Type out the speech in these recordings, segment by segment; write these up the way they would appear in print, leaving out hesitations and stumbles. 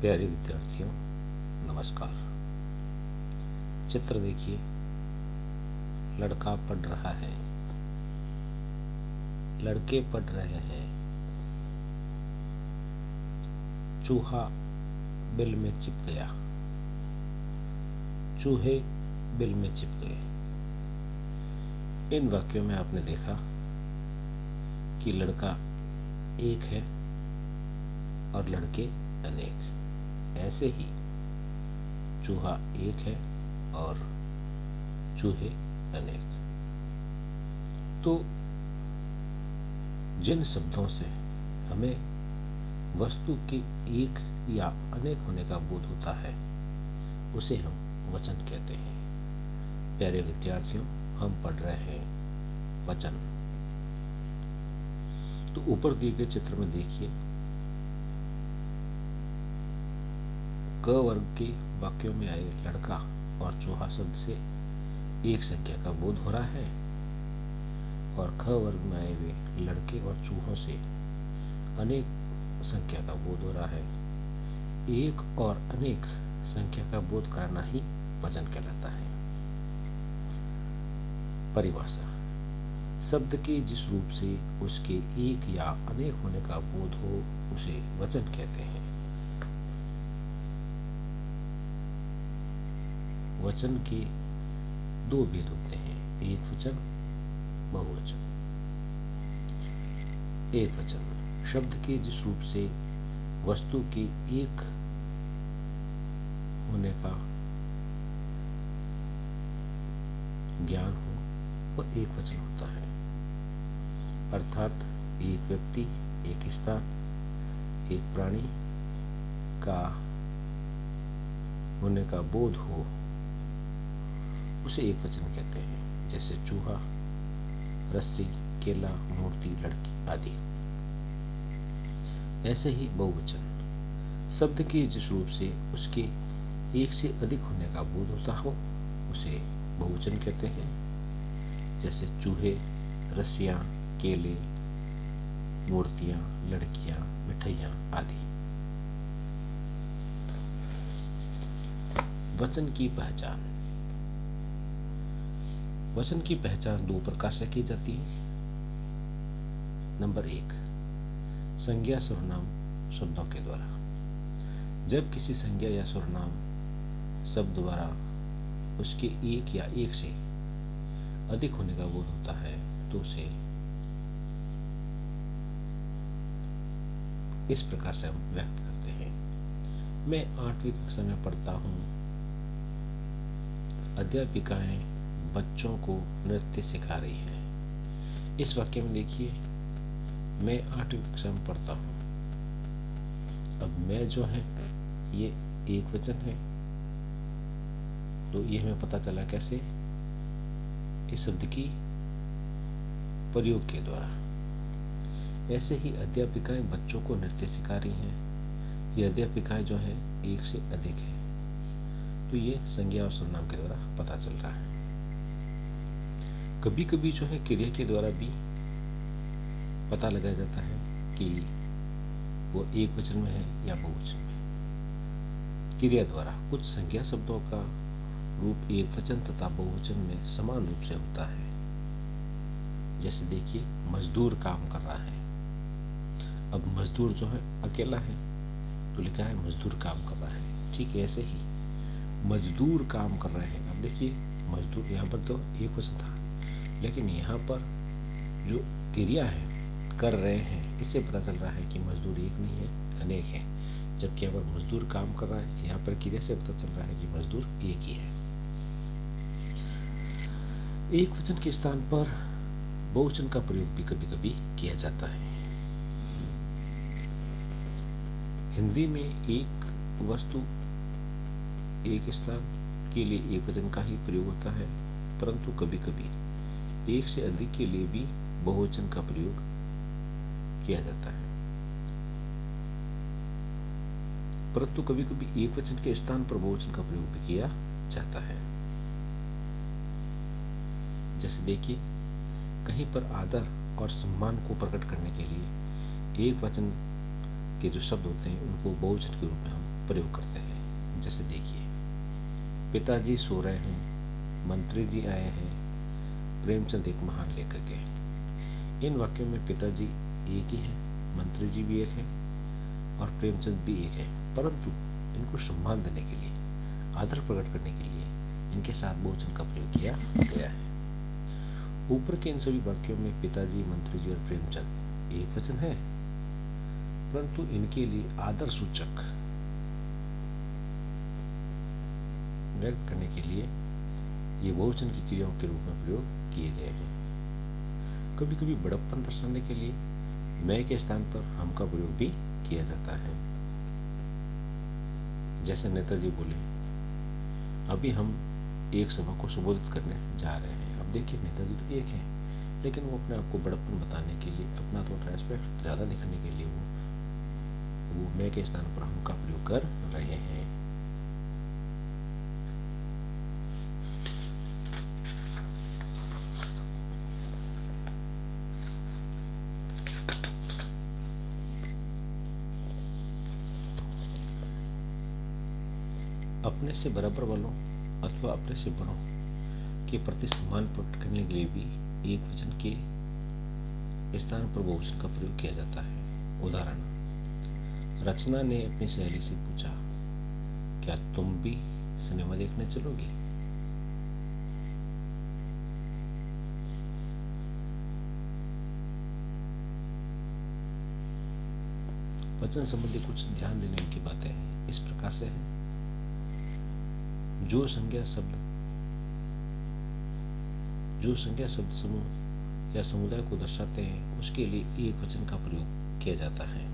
प्यारे विद्यार्थियों, नमस्कार। चित्र देखिए, लड़का पढ़ रहा है, लड़के पढ़ रहे हैं। चूहा बिल में चिप गया, चूहे बिल में चिप गए। इन वाक्यों में आपने देखा कि लड़का एक है और लड़के अनेक। ऐसे ही चूहा एक है और चूहे अनेक। तो जिन शब्दों से हमें वस्तु के एक या अनेक होने का बोध होता है उसे हम वचन कहते हैं। प्यारे विद्यार्थियों, हम पढ़ रहे हैं वचन। तो ऊपर दिए गए चित्र में देखिए, क वर्ग के वाक्यों में आए लड़का और चूहा शब्द से एक संख्या का बोध हो रहा है और ख वर्ग में आए हुए लड़के और चूहों से अनेक संख्या का बोध हो रहा है। एक और अनेक संख्या का बोध कराना ही वचन कहलाता है। परिभाषा: शब्द के जिस रूप से उसके एक या अनेक होने का बोध हो उसे वचन कहते हैं। वचन के दो भेद होते हैं, एक वचन, बहुवचन। एक वचन शब्द के जिस रूप से वस्तु के एक होने का ज्ञान हो वह एक वचन होता है। अर्थात एक व्यक्ति, एक स्थान, एक प्राणी का होने का बोध हो उसे एक वचन कहते हैं। जैसे चूहा, रस्सी, केला, मूर्ति, लड़की आदि। ऐसे ही बहुवचन शब्द के जिस रूप से उसके एक से अधिक होने का बोध होता हो उसे बहुवचन कहते हैं। जैसे चूहे, रस्सियां, केले, मूर्तियां, लड़कियां, मिठाइयां आदि। वचन की पहचान। वचन की पहचान दो प्रकार से की जाती है। नंबर 1, संज्ञा सर्वनाम शब्दों के द्वारा। जब किसी संज्ञा या सर्वनाम शब्द द्वारा उसके एक या एक से अधिक होने का बोध होता है तो उसे इस प्रकार से हम व्यक्त करते हैं। मैं 8वीं कक्षा में पढ़ता हूं। अध्यापिकाएं बच्चों को नृत्य सिखा रही है। इस वाक्य में देखिए, मैं 8वीं कक्षा में पढ़ता हूं। अब मैं जो है ये एक वचन है, तो ये हमें पता चला कैसे? इस शब्द की प्रयोग के द्वारा। ऐसे ही अध्यापिकाएं बच्चों को नृत्य सिखा रही हैं। ये अध्यापिकाएं जो है एक से अधिक है, तो ये संज्ञा और सर्वनाम के द्वारा पता चल रहा है। कभी कभी जो है क्रिया के द्वारा भी पता लगाया जाता है कि वो एक वचन में है या बहुवचन में। क्रिया द्वारा कुछ संज्ञा शब्दों का रूप एक वचन तथा बहुवचन में समान रूप से होता है। जैसे देखिए, मजदूर काम कर रहा है। अब मजदूर जो है अकेला है तो लिखा है मजदूर काम कर रहा है। ठीक ऐसे ही मजदूर काम कर रहे हैं। अब देखिए, मजदूर यहाँ पर तो एक वचन था, लेकिन यहाँ पर जो क्रिया है कर रहे हैं, इससे पता चल रहा है कि मजदूर एक नहीं है, अनेक है। जबकि यहाँ पर मजदूर काम कर रहा है, यहाँ पर क्रिया से पता चल रहा है कि मजदूर एक ही है। एक वचन के स्थान पर बहुवचन का प्रयोग भी कभी कभी किया जाता है। हिंदी में एक वस्तु एक स्थान के लिए एक वचन का ही प्रयोग होता है, परंतु कभी कभी एक से अधिक के लिए भी बहुवचन का प्रयोग किया जाता है। परंतु कभी कभी एक वचन के स्थान पर बहुवचन का प्रयोग भी किया जाता है। जैसे देखिए, कहीं पर आदर और सम्मान को प्रकट करने के लिए एक वचन के जो शब्द होते हैं उनको बहुवचन के रूप में हम प्रयोग करते हैं। जैसे देखिए, पिताजी सो रहे हैं, मंत्री जी आए हैं, प्रेमचंद एक महान लेखक है। इन वाक्यों में पिताजी एक ही है, मंत्री जी भी एक है और प्रेमचंद भी एक है, परंतु इनको सम्मान देने के लिए, आदर प्रकट करने के लिए इनके साथ बहुवचन का प्रयोग किया गया है। ऊपर के इन सभी वाक्यों में पिताजी, मंत्री जी और प्रेमचंद एक वचन है, परंतु इनके लिए आदर सूचक व्यक्त करने के लिए ये बहुवचन की क्रियाओं के रूप में प्रयोग किए गए हैं। कभी कभी बड़प्पन दर्शाने के लिए मैं के स्थान पर हम का प्रयोग भी किया जाता है। जैसे नेताजी बोले, अभी हम एक सभा को संबोधित करने जा रहे हैं। अब देखिए, नेताजी तो एक है, लेकिन वो अपने आप को बड़प्पन बताने के लिए, अपना तो रेस्पेक्ट ज्यादा दिखाने के लिए वो मैं के स्थान पर हम का प्रयोग कर रहे हैं। अपने से बराबर वालों अथवा अपने से बड़ों के प्रति सम्मान प्रकट करने के लिए भी एक वचन के स्थान पर बहुवचन का प्रयोग किया जाता है। उदाहरण, रचना ने अपनी सहेली से पूछा, क्या तुम भी सिनेमा देखने चलोगी? वचन संबंधी कुछ ध्यान देने की बातें इस प्रकार से है। जो संज्ञा शब्द समूह या समुदाय को दर्शाते हैं, उसके लिए एक वचन का प्रयोग किया जाता है।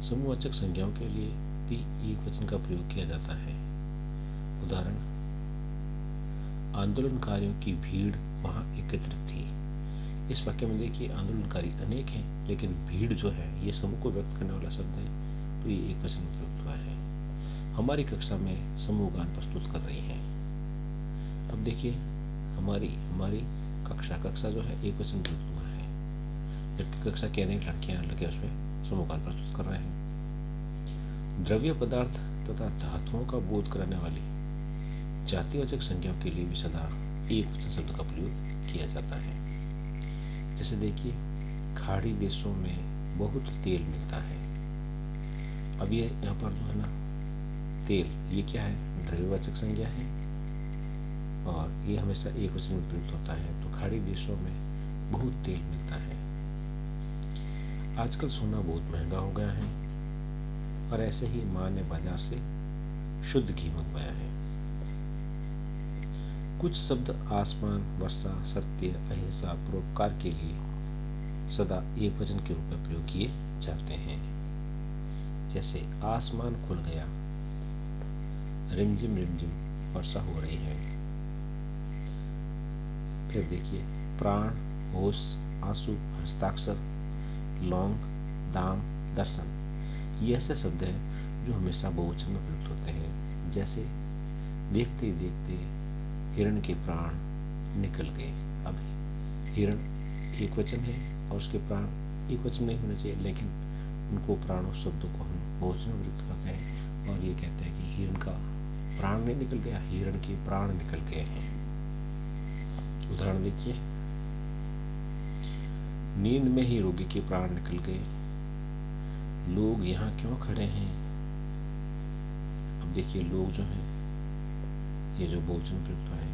समूहवाचक संज्ञाओं के लिए भी एक वचन का प्रयोग किया जाता है। उदाहरण, आंदोलनकारियों की भीड़ वहां एकत्रित थी। इस वाक्य में देखिए, आंदोलनकारी अनेक हैं, लेकिन भीड़ जो है ये समूह को व्यक्त करने वाला शब्द है, तो ये एक वचन में प्रयुक्त हुआ है। हमारी कक्षा में समूह गान प्रस्तुत कर रही हैं। अब देखिए, हमारी कक्षा जो है एक वचन प्रयुक्त हुआ है, जबकि कक्षा के अनेक लड़कियां लड़के उसमें समूह गान प्रस्तुत कर रहे हैं। द्रव्य पदार्थ तथा धातुओं का बोध कराने वाली जातिवाचक संज्ञाओं के लिए भी सदा एक वचन शब्द का प्रयोग किया जाता है। जैसे देखिए, खाड़ी देशों में बहुत तेल मिलता है। अब ये यहाँ पर जो है ना, तेल, ये क्या है? द्रव्यवाचक संज्ञा है और ये हमेशा एक वचन में प्रयुक्त होता है। तो खाड़ी देशों में बहुत तेल मिलता है। आजकल सोना बहुत महंगा हो गया है और ऐसे ही मां ने बाजार से शुद्ध घी मंगवाया है। कुछ शब्द आसमान, वर्षा, सत्य, अहिंसा, परोपकार के लिए सदा एक वचन के रूप में प्रयोग किए जाते हैं। जैसे आसमान खुल गया, रिमझिम रिमझिम वर्षा हो रही है। फिर देखिए, प्राण, होश, आंसू, हस्ताक्षर, लौंग, दाम, दर्शन, ये ऐसे शब्द हैं जो हमेशा बहुवचन में प्रयुक्त होते हैं। जैसे देखते ही देखते हिरण के प्राण निकल गए। अब हिरण एक वचन है और उसके प्राण एक वचन नहीं होने चाहिए, लेकिन उनको प्राणों शब्दों को हम बहुवचन में प्रयुक्त करते हैं और ये कहते हैं कि हिरण का प्राण नहीं निकल गया, हिरण के प्राण निकल गए हैं। उदाहरण देखिए, नींद में ही रोगी के प्राण निकल गए, लोग यहाँ क्यों खड़े हैं? अब देखिए, लोग जो है ये जो बहुवचन प्रयुक्त है,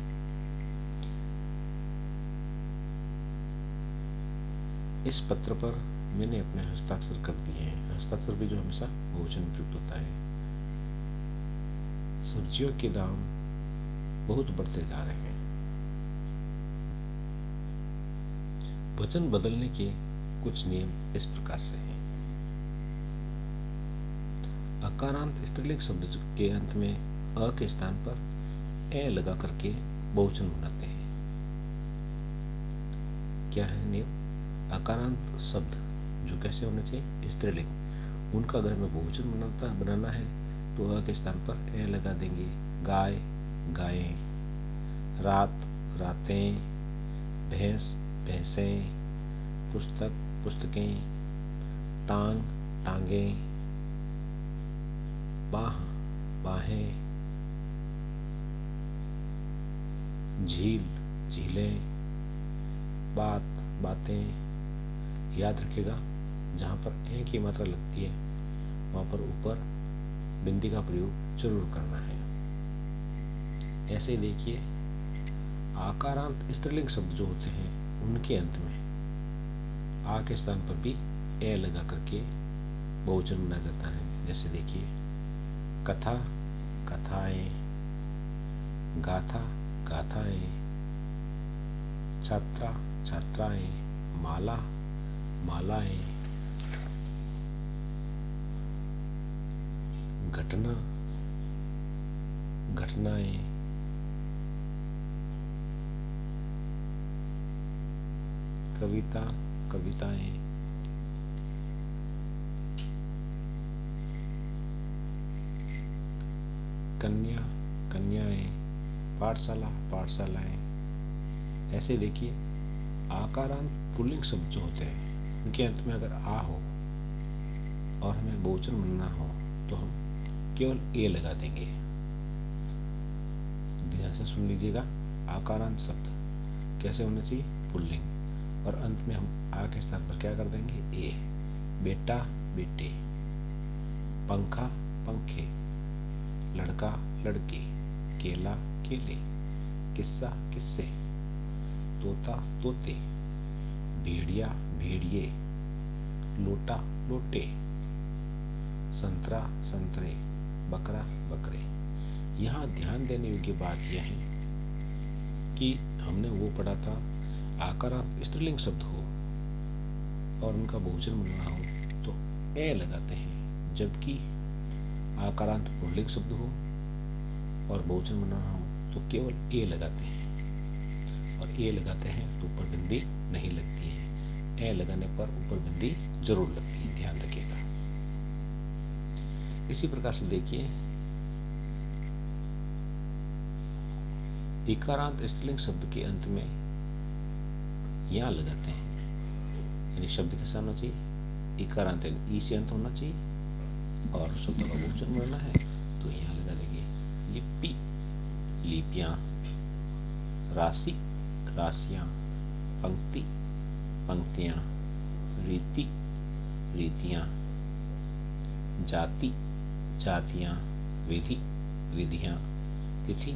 इस पत्र पर मैंने अपने हस्ताक्षर कर दिए हैं। हस्ताक्षर भी जो हमेशा बहुवचन में प्रयुक्त होता है। सब्जियों के दाम बहुत बढ़ते जा रहे हैं। वचन बदलने के कुछ नियम इस प्रकार से हैं। अकारांत स्त्रीलिंग शब्द के अंत में अ के स्थान पर ए लगा करके बहुवचन बनाते हैं। क्या है नियम? अकारांत शब्द जो कैसे होने चाहिए? स्त्रीलिंग, उनका अगर हमें बहुवचन बनाना है तो अ के स्थान पर ए लगा देंगे। गाय, गायें, रात, रातें, भैंस, भैंसें, पुस्तक, पुस्तकें, टांग, टांगें, बाह, बाहें, झील, झीलें, बात, बातें। याद रखिएगा जहाँ पर ए की मात्रा लगती है वहाँ पर ऊपर बिंदी का प्रयोग जरूर करना है। ऐसे ही देखिए आकारांत स्त्रीलिंग शब्द जो होते हैं उनके अंत में आ के स्थान पर भी ए लगा करके बहुवचन बनाया जाता है। जैसे देखिए कथा, कथाएं, गाथा, गाथाएं, छात्रा, छात्राएं, माला, मालाएं, घटना, घटनाएं, कविता, कविताएं, कन्या, कन्याएं, पाठशाला, पाठशालाएं। ऐसे देखिए आकारांत पुल्लिंग शब्द जो होते हैं उनके अंत में अगर आ हो और हमें बहुवचन बनना हो तो हम केवल ए लगा देंगे। ध्यान से सुन लीजिएगा, आकारांत शब्द कैसे होना चाहिए, पुल्लिंग, और अंत में हम आ के स्थान पर क्या कर देंगे, ए। बेटा, बेटे, पंखा, पंखे, लड़का, लड़के, केला, केले, किस्सा, किस्से, तोता, तोते, भेड़िया, भेड़िए, लोटा, लोटे, संतरा, संतरे, बकरा, बकरे। यहाँ ध्यान देने योग्य बात यह है कि हमने वो पढ़ा था आकारांत स्त्रीलिंग शब्द हो और उनका बहुवचन बनना हो तो ए लगाते हैं, जबकि आकारांत पुल्लिंग शब्द हो और बहुवचन बनाना हो तो केवल ए लगाते हैं। और ए लगाते हैं तो ऊपर बिंदी नहीं लगती है, ए लगाने पर ऊपर बिंदी जरूर लगती है, ध्यान रखिएगा। इसी प्रकार से देखिए इकारांत स्त्रीलिंग शब्द के अंत में या लगाते हैं, यानी शब्द कैसा होना चाहिए, इकारांत यानी ई से अंत होना चाहिए और शब्द का बहुवचन बनना है तो यहाँ लगा देंगे लिपि, लिपियां, राशि, राशियां, पंक्ति, पंक्तियां, रीति, रीतियां, जाति, जातियां, विधि, विधियां, तिथि,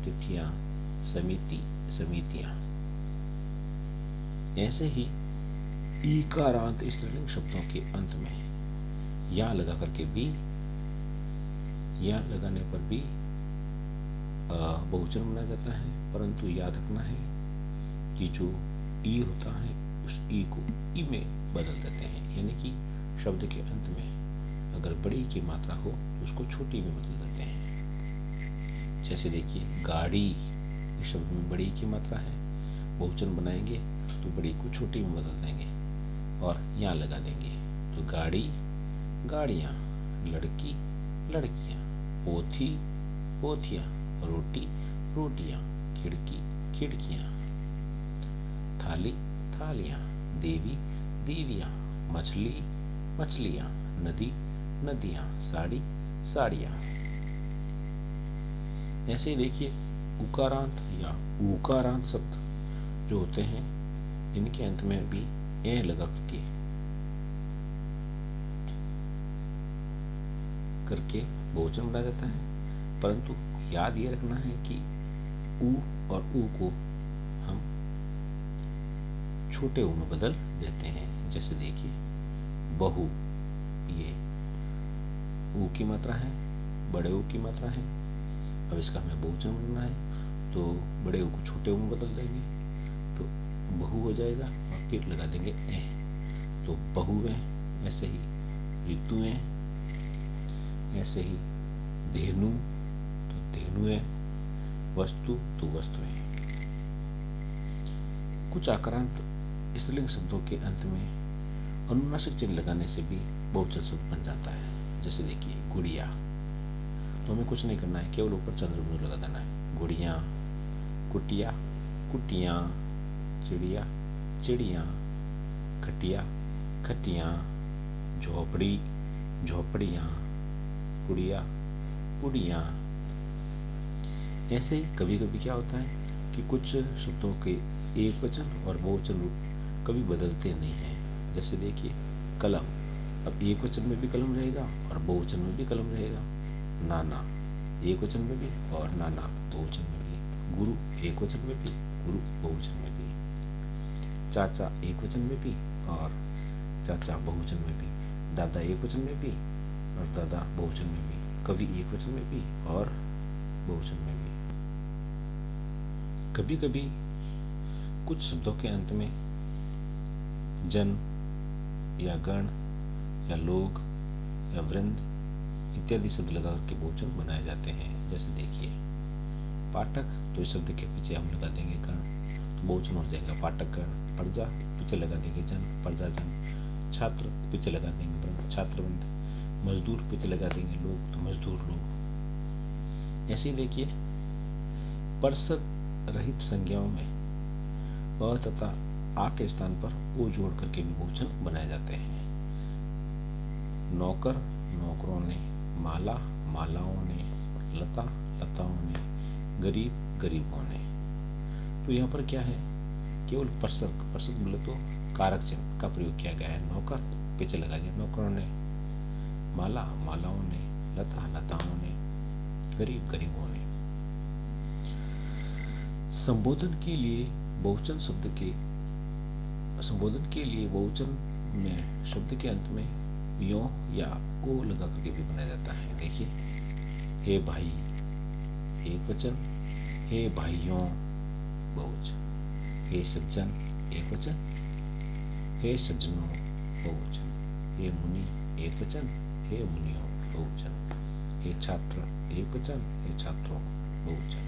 तिथियां, समिति, समितियां। ऐसे ही ईकारांत स्त्रीलिंग शब्दों के अंत में या लगा करके भी, या लगाने पर भी बहुवचन बनाया जाता है, परंतु याद रखना है कि जो ई होता है उस ई को ई में बदल देते हैं, यानी कि शब्द के अंत में अगर बड़ी की मात्रा हो तो उसको छोटी में बदल देते हैं। जैसे देखिए गाड़ी, इस शब्द में बड़ी की मात्रा है, बहुवचन बनाएंगे तो बड़ी को छोटी में बदल देंगे और यहाँ लगा देंगे तो गाड़ी, गाड़ियाँ, लड़की, लड़कियाँ, पोथी, पोथियाँ, रोटी, रोटियाँ, खिड़की, खिड़कियाँ, थाली, थालियाँ, देवी, देवियाँ, मछली, मछलियाँ, नदी, नदियाँ, साड़ी, साड़ियाँ। ऐसे ही देखिए उकारांत या उकारांत शब्द जो होते हैं इनके अंत में भी ए लगा करके बहुवचन बनाया जाता है, परंतु याद ये रखना है कि उ और ऊ को हम छोटे ऊ में बदल देते हैं। जैसे देखिए बहु, ये ऊ की मात्रा है, बड़े ऊ की मात्रा है, अब इसका हमें बहुवचन बनना है तो बड़े ऊ को छोटे ऊ में बदल देंगे तो बहु हो जाएगा और फिर लगा देंगे ए तो बहुएं। ऐसे ही ऋतुएं, ऐसे ही धेनु तो धेनुएं, वस्तु तो वस्तुएं। कुछ आक्रांत स्त्रीलिंग शब्दों के अंत में अनुनासिक चिन्ह लगाने से भी बहुवचन शब्द बन जाता है। जैसे देखिए गुड़िया, तो हमें कुछ नहीं करना है, केवल ऊपर चंद्रबिंदु लगा देना है। गुड़िया, कुटिया, कुटियां, चिड़िया, चिड़ियां, खटिया, खटियां, झोपड़ी, झोपड़ियां, पुड़िया, पुड़िया। ऐसे ही कभी कभी क्या होता है कि कुछ शब्दों के एक वचन और बहुवचन रूप कभी बदलते नहीं हैं। जैसे देखिए कलम, अब एक वचन में भी कलम रहेगा और बहुवचन में भी कलम रहेगा। नाना एक वचन में भी और नाना बहुवचन में भी। गुरु एक वचन में भी, गुरु बहुवचन में भी। चाचा एक वचन में भी और चाचा बहुवचन में भी। दादा एक वचन में भी और दादा बहुवचन में भी। कवि एक वचन में भी और बहुवचन में भी। कभी कभी कुछ शब्दों के अंत में जन या गण या लोग या वृंद इत्यादि शब्द लगा करके बहुवचन बनाए जाते हैं। जैसे देखिए पाठक, तो इस शब्द के पीछे हम लगा देंगे गण, तो बहुवचन हो जाएगा पाठक गण। प्रजा पीछे लगा देंगे जन, प्रजा जन। छात्र पीछे लगा देंगे वृंद, छात्र वृंद। मजदूर पीछे लगा देंगे लोग, तो मजदूर लोग। ऐसे ही देखिए परसद रहित संज्ञाओं में व तथा आ के स्थान पर ओ जोड़ करके भी बहुवचन बनाए जाते हैं। नौकर, नौकरों ने। माला, मालाओं ने। लता, लताओं ने। गरीब, गरीबों ने। तो यहाँ पर क्या है, केवल परसद, परसद बोले तो कारक चिन्ह का प्रयोग किया गया है। नौकर पीछे लगा दिया नौकरों ने, माला, मालाओं ने, लता, लताओं ने, गरीब, गरीबों ने। संबोधन के लिए बहुवचन शब्द के संबोधन के लिए बहुवचन में शब्द के अंत में यो या ओ लगा करके भी बनाया जाता है। देखिए हे भाई एक वचन, हे भाइयों बहुवचन, हे सज्जन एक वचन, हे सज्जनों बहुवचन, हे मुनि एक वचन, हे मुनियों बहुवचन, हे छात्र एक वचन, हे छात्रों बहुवचन।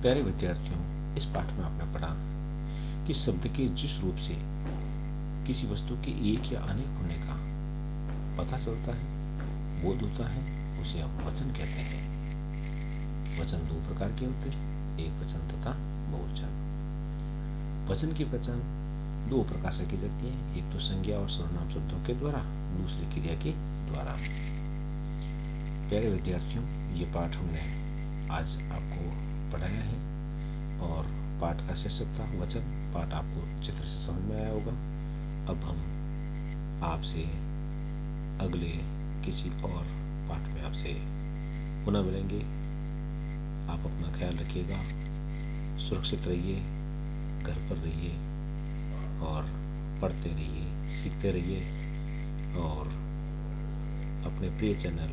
प्यारे विद्यार्थियों, इस पाठ में आपने पढ़ा कि शब्द के जिस रूप से किसी वस्तु के एक या अनेक होने का पता चलता है, बोध होता है, उसे हम वचन कहते हैं। वचन दो प्रकार के होते हैं, एक वचन तथा बहुवचन। वचन की पहचान दो प्रकार से की जाती है, एक तो संज्ञा और सर्वनाम शब्दों के द्वारा, दूसरी क्रिया के द्वारा। प्यारे विद्यार्थियों, ये पाठ हमने आज आपको पढ़ाया है और पाठ का शीर्षक था वचन। पाठ आपको चित्र से समझ में आया होगा। अब हम आपसे अगले किसी और पाठ में आपसे पुनः मिलेंगे। आप अपना ख्याल रखिएगा, सुरक्षित रहिए, घर पर रहिए और पढ़ते रहिए, सीखते रहिए और अपने प्रिय चैनल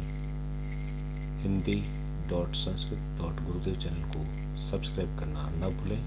हिंदी.संस्कृत.गुरुदेव चैनल को सब्सक्राइब करना न भूलें।